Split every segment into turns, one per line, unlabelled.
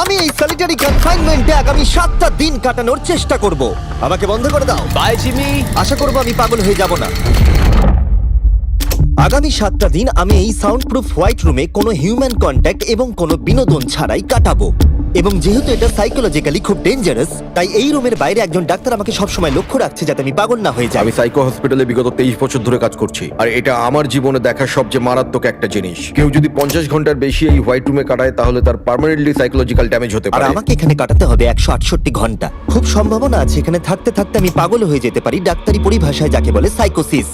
আমি এই সলিটারি কনফাইনমেন্টে আগামী 7টা দিন কাটানোর চেষ্টা করব। আমাকে বন্ধ করে দাও।
Bye Jimmy.
আশা করব আমি পাগল হয়ে যাব না। আগামী 7টা দিন আমি এই সাউন্ড প্রুফ হোয়াইট রুমে কোনো হিউম্যান কন্ট্যাক্ট এবং কোনো বিনোদন ছাড়াই কাটাবো। এবং যেহেতু এটা সাইকোলজিক্যালি খুব ডেঞ্জারাস, তাই এই রুমের বাইরে একজন ডাক্তার আমাকে সবসময় লক্ষ্য রাখছে যাতে আমি পাগল না হয়ে যাই।
আমি সাইকো হসপিটালে বিগত 23 বছর ধরে কাজ করছি, আর এটা আমার জীবনে দেখা সবচেয়ে মারাত্মক একটা জিনিস। কেউ যদি 50 ঘন্টার বেশি এই হোয়াইট রুমে কাটায় তাহলে তার পার্মানেন্টলি সাইকোলজিক্যাল ড্যামেজ হতে
আর
পারে।
আমাকে এখানে কাটাতে হবে 168 ঘন্টা। খুব সম্ভাবনা আছে এখানে থাকতে থাকতে আমি পাগল হয়ে যেতে পারি, ডাক্তারি পরিভাষায় যাকে বলে সাইকোসিস।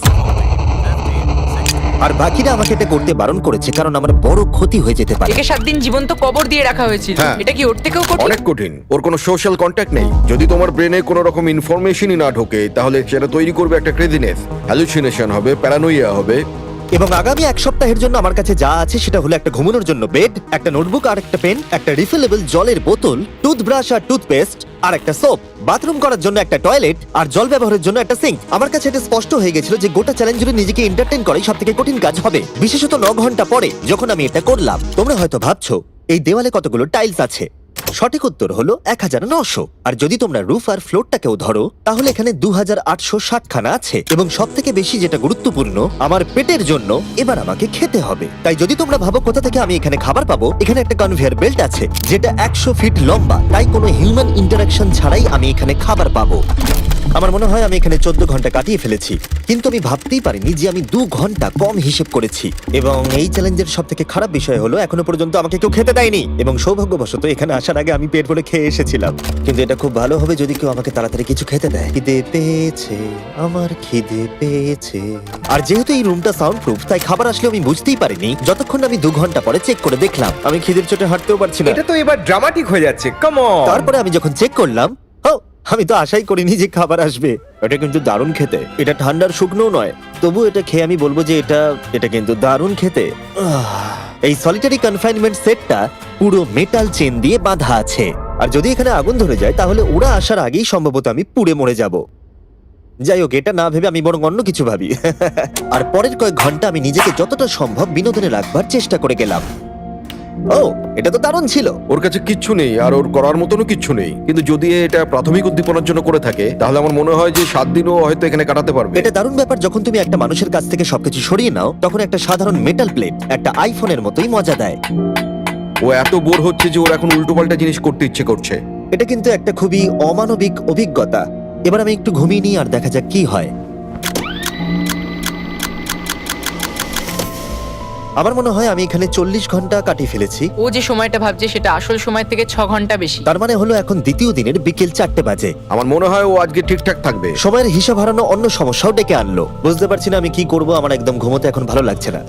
আর বাকিরা আমাকে এটা করতে বারণ করেছে কারণ আমার বড় ক্ষতি হয়ে যেতে পারে।
একে 7 দিন জীবন্ত কবর দিয়ে রাখা হয়েছিল।
হ্যাঁ।
এটা কি ওর থেকেও কঠিন?
অনেক কঠিন। ওর কোনো সোশ্যাল কন্ট্যাক্ট নেই। যদি তোমার ব্রেনে কোনো রকম ইনফরমেশনই না ঢোকে তাহলে সেটা তৈরি করবে একটা ক্রেজিনেস, হ্যালুসিনেশন হবে, প্যারানোইয়া হবে।
এবং আগামী 1 সপ্তাহের জন্য আমার কাছে যা আছে সেটা হলো একটা ঘুমানোর জন্য বেড, একটা নোটবুক আর একটা পেন, একটা রিফিলেবল জলের বোতল, টুথব্রাশ আর টুথপেস্ট আর একটা সোপ, বাথরুম করার জন্য একটা টয়লেট আর জল ব্যবহারের জন্য একটা সিঙ্ক। আমার কাছে এটা স্পষ্ট হয়ে গেছিল যে গোটা চ্যালেঞ্জ জুড়ে নিজেকে এন্টারটেইন করাই সবথেকে কঠিন কাজ হবে, বিশেষত 9 ঘন্টা পরে যখন আমি এটা করলাম। তোমরা হয়তো ভাবছো এই দেওয়ালে কতগুলো টাইলস আছে। সঠিক উত্তর হলো 1900। আর যদি তোমরা রুফ আর ফ্লোরটাকেও ধরো তাহলে এখানে 2860 খানা আছে। এবং সব থেকে বেশি যেটা গুরুত্বপূর্ণ, আমার পেটের জন্য এবার আমাকে খেতে হবে। তাই যদি তোমরা ভাবো কোথা থেকে আমি এখানে খাবার পাবো, এখানে একটা কনভেয়ার বেল্ট আছে যেটা 100 ফিট লম্বা, তাই কোনো হিউম্যান ইন্টারাকশন ছাড়াই আমি এখানে খাবার পাবো। আমার মনে হয় আমি এখানে 14 ঘন্টা কাটিয়ে ফেলেছি, কিন্তু আমি ভাবতেই পারিনি যে আমি 2 ঘন্টা কম হিসেব করেছি। এবং এই চ্যালেঞ্জের সব থেকে খারাপ বিষয় হলো এখনো পর্যন্ত আমাকে কেউ খেতে দেয়নি। এবং সৌভাগ্যবশত এখানে আসার আগে আমি পেট ভরে খেয়ে এসেছিলাম। কিন্তু এটা খুব ভালো হবে যদি কেউ আমাকে তাড়াতাড়ি কিছু খেতে দেয়। খিদে পেয়েছে, আমার খিদে পেয়েছে। আর যেহেতু এই রুমটা সাউন্ড প্রুফ, তাই খাবার আসলে আমি বুঝতেই পারিনি যতক্ষণ না আমি 2 ঘন্টা পরে চেক করে দেখলাম। আমি খিদের চোটে হাঁটতেও পারছি না।
এটা তো এবার ড্রামাটিক হয়ে যাচ্ছে। Come on.
তারপরে আমি যখন চেক করলাম, আমি তো আশাই করিনি যে খাবার আসবে। এটা কিন্তু দারুণ খেতে। এটা ঠান্ডার শুকনো নয়, তবু এটা খেয়ে আমি বলবো যে এটা কিন্তু দারুণ খেতে। এই সলিটারি কনফাইনমেন্ট সেটটা পুরো মেটাল চেন দিয়ে বাঁধা আছে, আর যদি এখানে আগুন ধরে যায় তাহলে ওরা আসার আগেই সম্ভবত আমি পুড়ে মরে যাব। যাই হোক, এটা না ভেবে আমি বরং অন্য কিছু ভাবি। আর পরের কয়েক ঘন্টা আমি নিজেকে যতটা সম্ভব বিনোদনে রাখবার চেষ্টা করে গেলাম। এটা তো দারুণ ছিল।
ওর কাছে কিচ্ছু নেই আর ওর করার মতনও কিচ্ছু নেই, কিন্তু যদি এটা প্রাথমিক উদ্দীপনার জন্য করে থাকে তাহলে আমার মনে হয় যে 7 দিনও হয়তো এখানে কাটাতে পারবে।
এটা দারুণ ব্যাপার, যখন তুমি একটা মানুষের কাছ থেকে সবকিছু সরিয়ে নাও তখন একটা সাধারণ মেটাল প্লেট একটা আইফোনের মতোই মজা দেয়।
ও এত বোর হচ্ছে যে ওর এখন উল্টোপাল্টা জিনিস করতে ইচ্ছে করছে।
এটা কিন্তু একটা খুবই অমানবিক অভিজ্ঞতা। এবার আমি একটু ঘুমিয়ে নিই আর দেখা যাক কি হয়। আমার মনে হয় আমি এখানে 40 ঘন্টা কাটিয়ে ফেলেছি।
ও যে সময়টা ভাবছে সেটা আসল সময় থেকে 6 ঘন্টা বেশি।
তার মানে হলো এখন দ্বিতীয় দিনের বিকেল 4টে বাজে।
আমার মনে হয় ও আজকে ঠিকঠাক থাকবে।
সময়ের হিসাব হারানো অন্য সমস্যাও ডেকে আনলো। বুঝতে পারছি না আমি কি করব। আমার একদম ঘুমোতে এখন ভালো লাগছে না।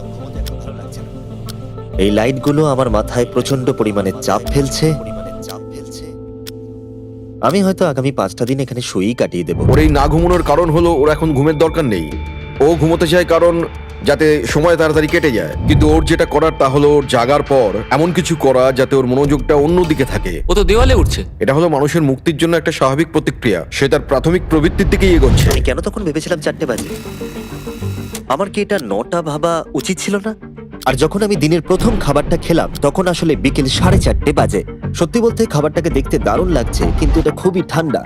এই লাইটগুলো আমার মাথায় প্রচন্ড পরিমাণে চাপ ফেলছে। আমি হয়তো আগামী 5টা দিন এখানে শুয়েই কাটিয়ে দেবো।
ওর এই না ঘুমানোর কারণ হলো ওর এখন ঘুমের দরকার নেই। ও ঘুমোতে চায় কারণ যাতে সময় তাড়াতাড়ি কেটে যায়, কিন্তু ওর যেটা করার তা হলো ওর জাগার পর এমন কিছু করা যাতে ওর মনোযোগটা অন্যদিকে থাকে।
ও তো দেওয়ালে উঠছে।
এটা হলো মানুষের মুক্তির জন্য একটা স্বাভাবিক প্রতিক্রিয়া। সে তার প্রাথমিক প্রবৃত্তির দিকেই এগোচ্ছে।
আমি কেন তখন ভেবেছিলাম 4টে বাজে? আমার কি এটা 9টা ভাবা উচিত ছিল না? আর যখন আমি দিনের প্রথম খাবারটা খেলাম তখন আসলে বিকেল 4:30 বাজে। সত্যি বলতে খাবারটাকে দেখতে দারুণ লাগছে, কিন্তু এটা খুবই ঠান্ডা।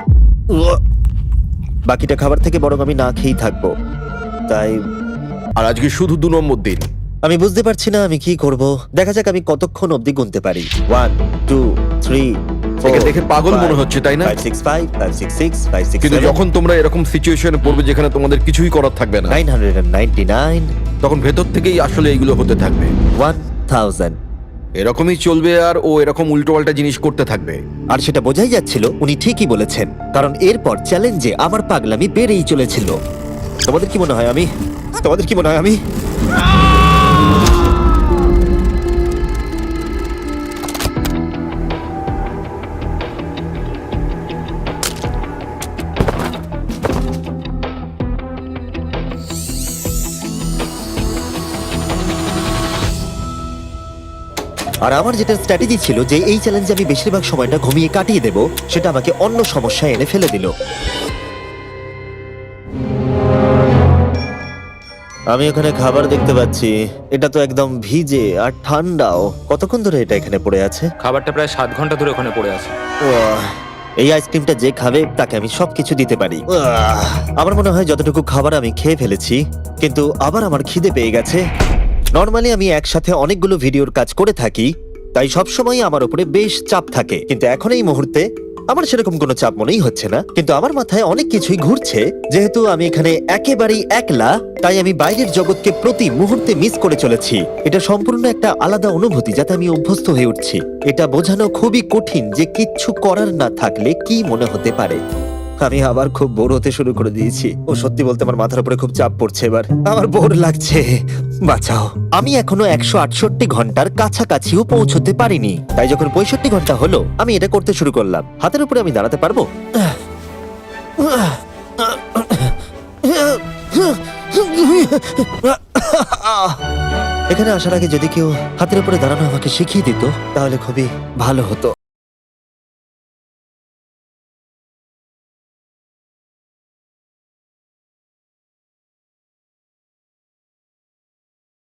বাকিটা খাবার থেকে বরং আমি না খেয়েই থাকবো। তাই
আর আজকে শুধু 2 নম্বর দিন।
আমি বুঝতে পারছি না আমি কি করব। দেখা যাক আমি কতক্ষণ অবধি গুনতে পারি। 1 2 3
একে দেখে পাগল মনে হচ্ছে, তাই না?
5 6 5 5 6 6 5 6
কিন্তু যখন তোমরা এরকম সিচুয়েশনে পড়বে যেখানে তোমাদের কিছুই করার থাকবে না,
999
তখন ভেতর থেকেই আসলে এইগুলো হতে থাকবে।
1000।
এরকমই চলবে আর ও এরকম উল্টোপাল্টা জিনিস করতে থাকবে।
আর সেটা বোঝাই যাচ্ছিল উনি ঠিকই বলেছেন, কারণ এরপর চ্যালেঞ্জে আমার পাগলামি বেড়েই চলেছিল। তোমাদের কি মনে হয় আমি আর আমার যেটা স্ট্র্যাটেজি ছিল যে এই চ্যালেঞ্জে আমি বেশিরভাগ সময়টা ঘুমিয়ে কাটিয়ে দেব, সেটা আমাকে অন্য সমস্যায় এনে ফেলে দিল। আমি ওখানে খাবার দেখতে পাচ্ছি। এটা তো একদম ভিজে আর ঠান্ডাও। কতক্ষণ ধরে এটা এখানে পড়ে আছে?
খাবারটা প্রায় 7 ঘন্টা ধরে ওখানে পড়ে আছে।
উয়াহ, এই আইসক্রিমটা যে খাবে তাকে আমি সবকিছু দিতে পারি। উয়াহ, আমার মনে হয় যতটুকু খাবার আমি খেয়ে ফেলেছি, কিন্তু আবার আমার খিদে পেয়ে গেছে। নর্মালি আমি একসাথে অনেকগুলো ভিডিওর কাজ করে থাকি, তাই সবসময় আমার উপরে বেশ চাপ থাকে, কিন্তু এখন এই মুহূর্তে আমার সেরকম কোনো চাপ মনেই হচ্ছে না। কিন্তু আমার মাথায় অনেক কিছুই ঘুরছে। যেহেতু আমি এখানে একেবারেই একলা, তাই আমি বাইরের জগৎকে প্রতি মুহূর্তে মিস করে চলেছি। এটা সম্পূর্ণ একটা আলাদা অনুভূতি যাতে আমি অভ্যস্ত হয়ে উঠছি। এটা বোঝানো খুবই কঠিন যে কিচ্ছু করার না থাকলে কি মনে হতে পারে। আমি আবার খুব বোর হতে শুরু করে দিয়েছি। ও সত্যি বলতে আমার মাথার উপরে খুব চাপ পড়ছে এবার। আমার বোর লাগছে, বাঁচাও। আমি এখনো 168 ঘন্টার কাছাকাছিও পৌঁছতে পারিনি, তাই যখন 65 ঘন্টা হলো আমি এটা করতে শুরু করলাম। হাতের উপরে আমি দাঁড়াতে পারবো? এখানে আসার আগে যদি কেউ হাতের উপরে দাঁড়ানো আমাকে শিখিয়ে দিত তাহলে খুবই ভালো হতো।